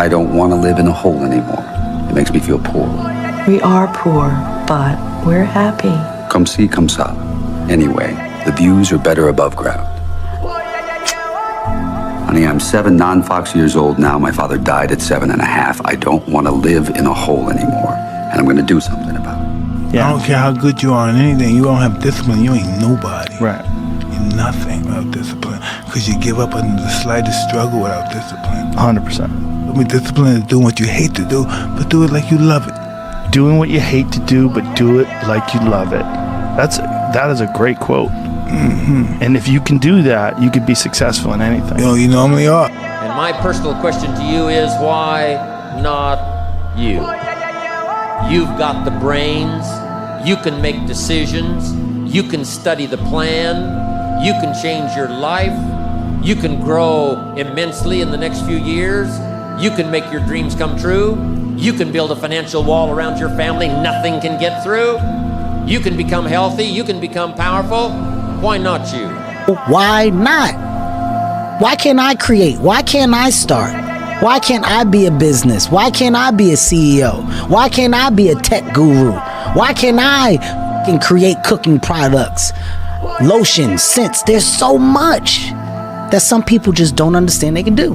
I don't want to live in a hole anymore. It makes me feel poor. We are poor, but we're happy. Come see, come ça. Anyway, the views are better above ground. Honey, I'm 7 non-Fox years old now. My father died at 7.5. I don't want to live in a hole anymore, and I'm going to do something about it. Yeah. I don't care how good you are in anything. You don't have discipline, you ain't nobody. Right. You're nothing without discipline, because you give up under the slightest struggle without discipline. 100%. I mean, discipline is doing what you hate to do, but do it like you love it. Doing what you hate to do, but do it like you love it. That is a great quote. Mm-hmm. And if you can do that, you could be successful in anything. You normally are. And my personal question to you is, why not you? You've got the brains, you can make decisions, you can study the plan, you can change your life, you can grow immensely in the next few years, you can make your dreams come true, you can build a financial wall around your family nothing can get through, you can become healthy, you can become powerful. Why not you? Why not? Why can't I create? Why can't I start? Why can't I be a business? Why can't I be a CEO? Why can't I be a tech guru? Why can't I can create cooking products, lotions, scents? There's so much that some people just don't understand they can do.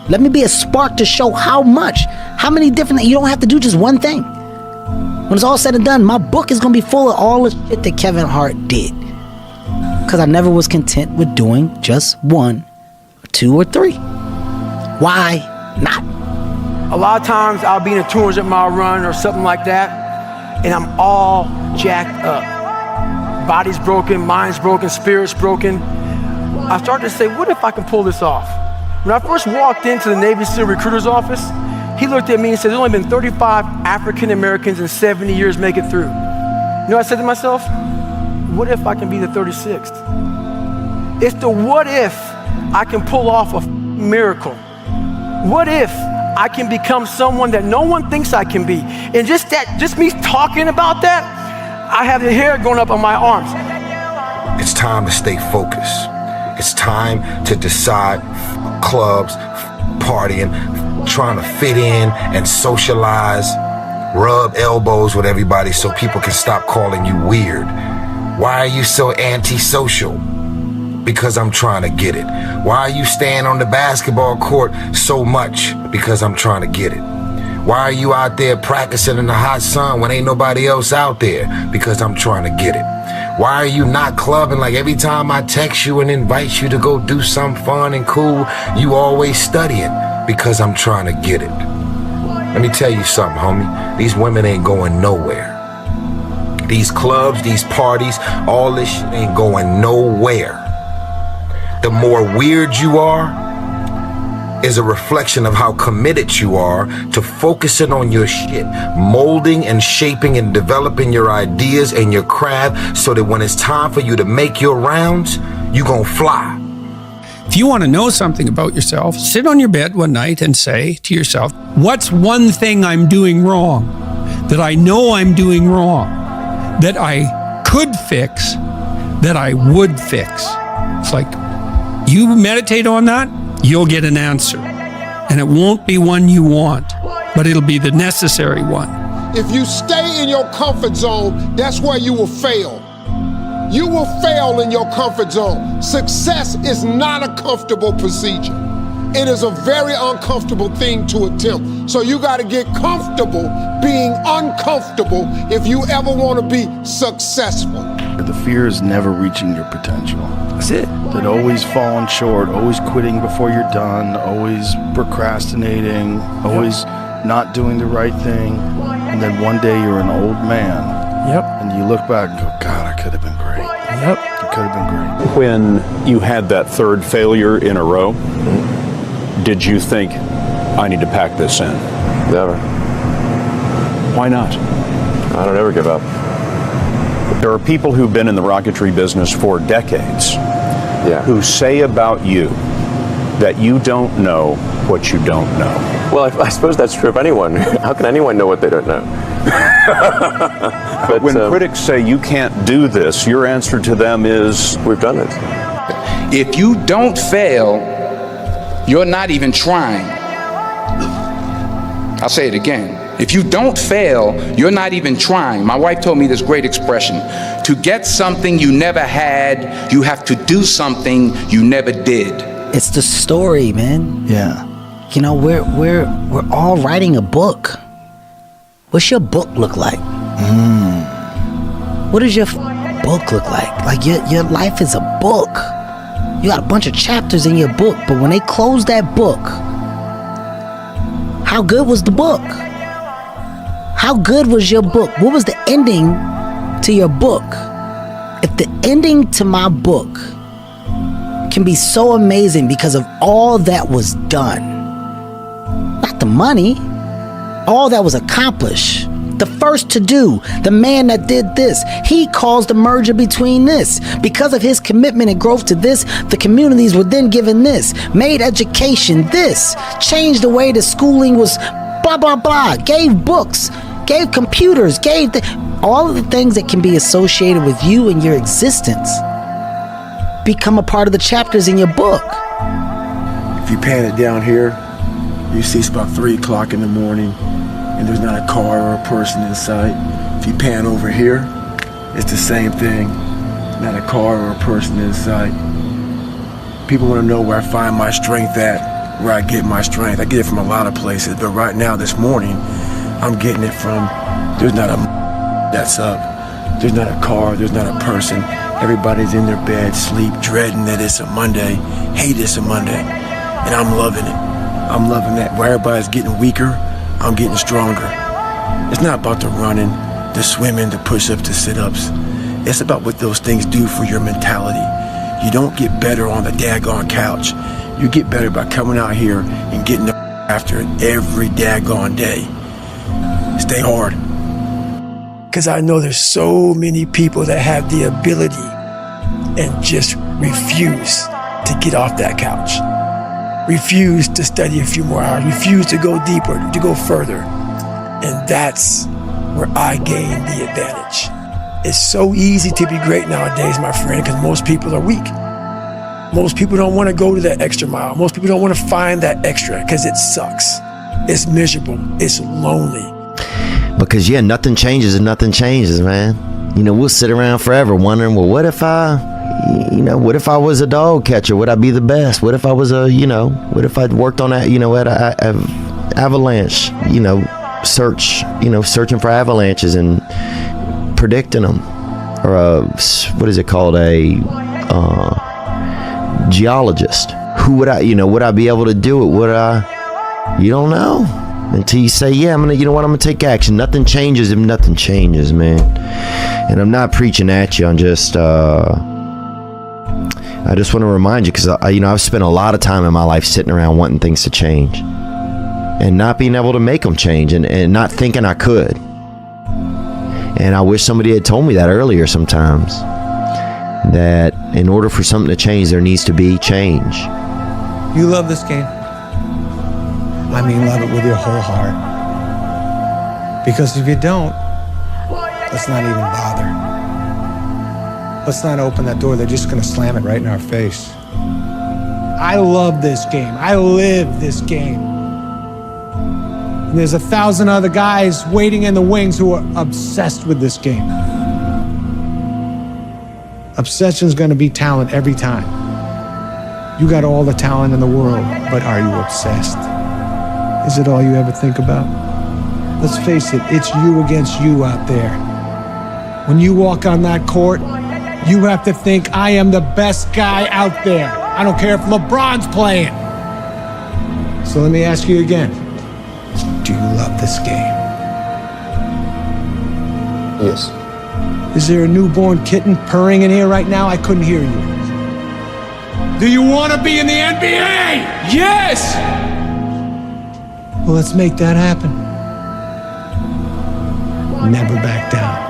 Let me be a spark to show how many different, you don't have to do just one thing. When it's all said and done, my book is going to be full of all the shit that Kevin Hart did. Because I never was content with doing just 1, or 2, or 3. Why not? A lot of times I'll be in a 200-mile run or something like that, and I'm all jacked up. Body's broken, mind's broken, spirit's broken. I started to say, what if I can pull this off? When I first walked into the Navy SEAL recruiter's office, he looked at me and said, there's only been 35 African Americans in 70 years make it through. You know what I said to myself? What if I can be the 36th? It's the what if I can pull off a miracle. What if I can become someone that no one thinks I can be? And just me talking about that, I have the hair going up on my arms. It's time to stay focused. It's time to decide clubs, partying, trying to fit in and socialize, rub elbows with everybody so people can stop calling you weird. Why are you so antisocial? Because I'm trying to get it. Why are you staying on the basketball court so much? Because I'm trying to get it. Why are you out there practicing in the hot sun when ain't nobody else out there? Because I'm trying to get it. Why are you not clubbing like every time I text you and invite you to go do something fun and cool, you always studying? Because I'm trying to get it. Let me tell you something, homie. These women ain't going nowhere. These clubs, these parties, all this shit ain't going nowhere. The more weird you are is a reflection of how committed you are to focusing on your shit, molding and shaping and developing your ideas and your craft so that when it's time for you to make your rounds, you gonna fly. If you want to know something about yourself, sit on your bed one night and say to yourself, what's one thing I'm doing wrong that I know I'm doing wrong, that I could fix, that I would fix? It's like, you meditate on that, you'll get an answer. And it won't be one you want, but it'll be the necessary one. If you stay in your comfort zone, that's where you will fail. You will fail in your comfort zone. Success is not a comfortable procedure. It is a very uncomfortable thing to attempt. So you got to get comfortable being uncomfortable if you ever want to be successful. The fear is never reaching your potential. That's it. That always falling short, always quitting before you're done, always procrastinating, always not doing the right thing. And then one day you're an old man. Yep. And you look back and go, God, I could have been great. Yep. It could have been great. When you had that third failure in a row, did you think, I need to pack this in? Never. Why not? I don't ever give up. There are people who've been in the rocketry business for decades who say about you that you don't know what you don't know. Well, I suppose that's true of anyone. How can anyone know what they don't know? But when critics say you can't do this, your answer to them is, we've done it. If you don't fail, you're not even trying. I'll say it again. If you don't fail, you're not even trying. My wife told me this great expression. To get something you never had, you have to do something you never did. It's the story, man. Yeah. You know, we're all writing a book. What's your book look like? What does your book look like? Like your life is a book. You got a bunch of chapters in your book, but when they close that book, how good was the book? How good was your book? What was the ending to your book? If the ending to my book can be so amazing because of all that was done, not the money, all that was accomplished, the first to do, the man that did this, he caused the merger between this. Because of his commitment and growth to this, the communities were then given this, made education this, changed the way the schooling was blah, blah, blah, gave books, gave computers, gave all of the things that can be associated with you and your existence become a part of the chapters in your book. If you pan it down here, you see it's about 3 o'clock in the morning and there's not a car or a person in sight. If you pan over here, it's the same thing. Not a car or a person in sight. People want to know where I find my strength at, where I get my strength. I get it from a lot of places, but right now, this morning, I'm getting it from, there's not a that's up. There's not a car, there's not a person. Everybody's in their bed, sleep, dreading that it's a Monday, hate it's a Monday, and I'm loving it. I'm loving that. Where everybody's getting weaker, I'm getting stronger. It's not about the running, the swimming, the push-ups, the sit-ups. It's about what those things do for your mentality. You don't get better on the daggone couch. You get better by coming out here and getting the after it every daggone day. Stay hard. Because I know there's so many people that have the ability and just refuse to get off that couch. Refuse to study a few more hours. Refuse to go deeper, to go further. And that's where I gain the advantage. It's so easy to be great nowadays, my friend, because most people are weak. Most people don't want to go to that extra mile. Most people don't want to find that extra because it sucks. It's miserable. It's lonely. Because yeah, nothing changes and nothing changes, man. You know, we'll sit around forever wondering, well, what if I was a dog catcher? Would I be the best? What if I was what if I'd worked on that, at a avalanche, searching for avalanches and predicting them, or what is it called? A geologist. Who would would I be able to do it? You don't know. Until you say, yeah, I'm gonna take action. Nothing changes if nothing changes, man. And I'm not preaching at you. I'm just, I just want to remind you, because I've spent a lot of time in my life sitting around wanting things to change and not being able to make them change, and not thinking I could. And I wish somebody had told me that earlier sometimes, that in order for something to change, there needs to be change. You love this game. I mean, love it with your whole heart. Because if you don't, let's not even bother. Let's not open that door. They're just going to slam it right in our face. I love this game. I live this game. And there's 1,000 other guys waiting in the wings who are obsessed with this game. Obsession's going to be talent every time. You got all the talent in the world, but are you obsessed? Is it all you ever think about? Let's face it, it's you against you out there. When you walk on that court, you have to think, I am the best guy out there. I don't care if LeBron's playing. So let me ask you again. Do you love this game? Yes. Is there a newborn kitten purring in here right now? I couldn't hear you. Do you want to be in the NBA? Yes! Well, let's make that happen. Never back down.